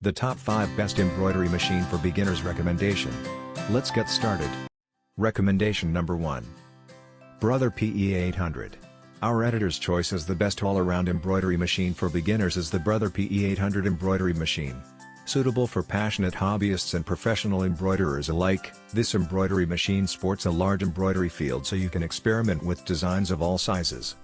The top 5 best embroidery machine for beginners recommendation. Let's get started. Recommendation number 1. Brother PE800. Our editor's choice as the best all-around embroidery machine for beginners is the Brother PE800 embroidery machine. Suitable for passionate hobbyists and professional embroiderers alike, this embroidery machine sports a large embroidery field so you can experiment with designs of all sizes.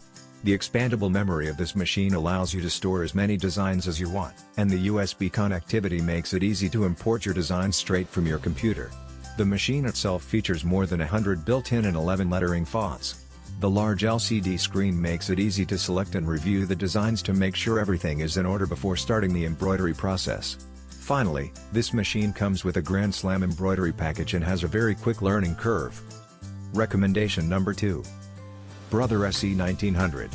The expandable memory of this machine allows you to store as many designs as you want, and the USB connectivity makes it easy to import your designs straight from your computer. The machine itself features more than 100 built-in and 11 lettering fonts. The large LCD screen makes it easy to select and review the designs to make sure everything is in order before starting the embroidery process. Finally, this machine comes with a Grand Slam embroidery package and has a very quick learning curve. Recommendation number 2. Brother SE1900.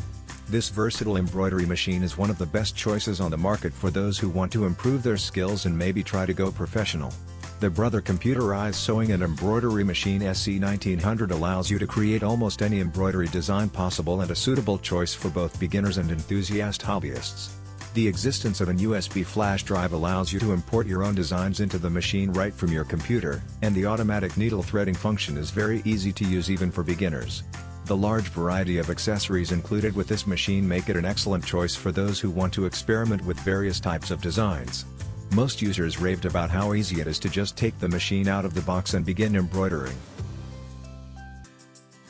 This versatile embroidery machine is one of the best choices on the market for those who want to improve their skills and maybe try to go professional. The Brother computerized sewing and embroidery machine SE1900 allows you to create almost any embroidery design possible and a suitable choice for both beginners and enthusiast hobbyists. The existence of an USB flash drive allows you to import your own designs into the machine right from your computer, and the automatic needle threading function is very easy to use even for beginners. The large variety of accessories included with this machine make it an excellent choice for those who want to experiment with various types of designs. Most users raved about how easy it is to just take the machine out of the box and begin embroidering.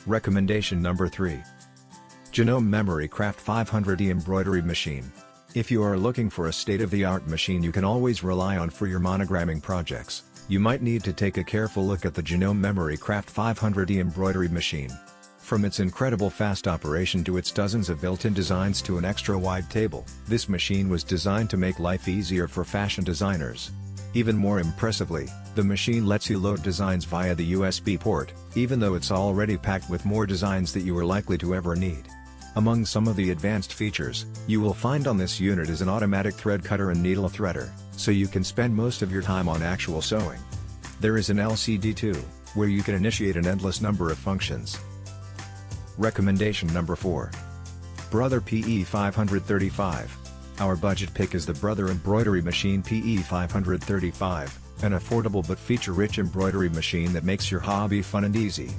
Recommendation number 3. Genome Memory Craft 500E Embroidery Machine. If you are looking for a state-of-the-art machine you can always rely on for your monogramming projects, you might need to take a careful look at the Genome Memory Craft 500E Embroidery Machine. From its incredible fast operation to its dozens of built-in designs to an extra-wide table, this machine was designed to make life easier for fashion designers. Even more impressively, the machine lets you load designs via the USB port, even though it's already packed with more designs that you are likely to ever need. Among some of the advanced features, you will find on this unit is an automatic thread cutter and needle threader, so you can spend most of your time on actual sewing. There is an LCD too, where you can initiate an endless number of functions. Recommendation number 4. Brother PE535. Our budget pick is the Brother Embroidery Machine PE535, an affordable but feature-rich embroidery machine that makes your hobby fun and easy.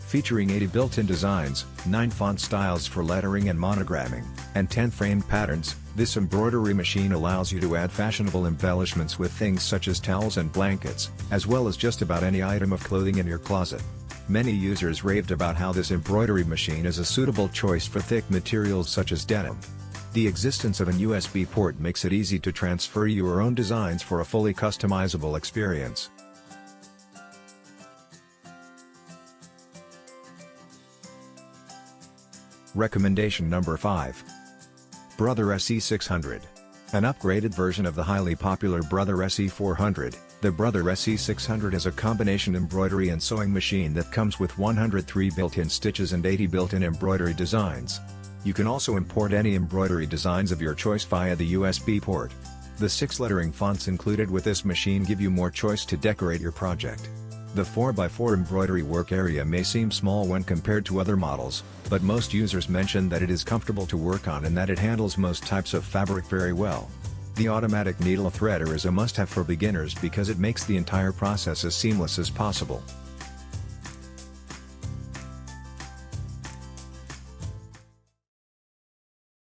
Featuring 80 built-in designs, 9 font styles for lettering and monogramming, and 10 framed patterns, this embroidery machine allows you to add fashionable embellishments with things such as towels and blankets, as well as just about any item of clothing in your closet. Many users raved about how this embroidery machine is a suitable choice for thick materials such as denim. The existence of an USB port makes it easy to transfer your own designs for a fully customizable experience. Recommendation number 5. Brother SE600. An upgraded version of the highly popular Brother SE400, the Brother SE600 is a combination embroidery and sewing machine that comes with 103 built-in stitches and 80 built-in embroidery designs. You can also import any embroidery designs of your choice via the USB port. The 6 lettering fonts included with this machine give you more choice to decorate your project. The 4x4 embroidery work area may seem small when compared to other models, but most users mention that it is comfortable to work on and that it handles most types of fabric very well. The automatic needle threader is a must-have for beginners because it makes the entire process as seamless as possible.